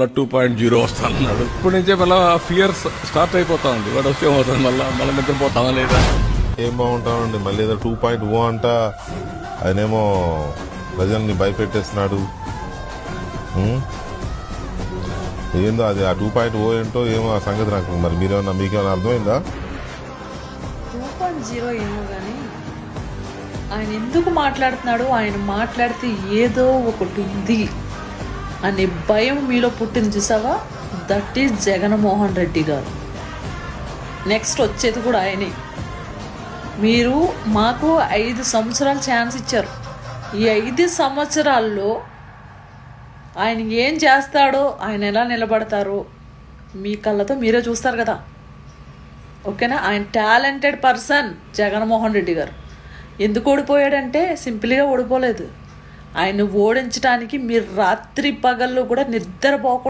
2.0 వస్తానన్నాడు. ఇప్పుడు నుంచే మళ్ళీ ఫియర్ స్టార్ట్ అయిపోతా ఉంది. వాడు వస్తే అవుతుంది మళ్ళీ నిద్రపోతామా లేదా? ఏం బాగుంటామండి, మళ్ళీ ఏదో 2.0 అంట. ఆయనేమో ప్రజల్ని భయపెట్టేస్తున్నాడు. ఏందో అది ఆ 2.0 ఏంటో ఏమో ఆ సంగతి నాకు మరి మీకేమైనా అర్థమైందా? 2.0 ఏమో కానీ ఆయన ఎందుకు మాట్లాడుతున్నాడు, ఆయన మాట్లాడితే ఏదో ఒకటి ఉంది అనే భయం మీలో పుట్టింది చూసావా? దట్ ఈజ్ జగన్మోహన్ రెడ్డి గారు. నెక్స్ట్ వచ్చేది కూడా ఆయనే. మీరు మాకు 5 సంవత్సరాలు ఛాన్స్ ఇచ్చారు. ఈ 5 సంవత్సరాల్లో ఆయన ఏం చేస్తాడో, ఆయన ఎలా నిలబడతారో మీ కళ్ళతో మీరే చూస్తారు కదా. ఓకేనా? ఆయన టాలెంటెడ్ పర్సన్ జగన్మోహన్ రెడ్డి గారు. ఎందుకు ఓడిపోయాడంటే సింపుల్గా ఓడిపోలేదు. ఆయన ఓడించడానికి మీరు రాత్రి పగళ్ళు కూడా నిద్రపోకుండా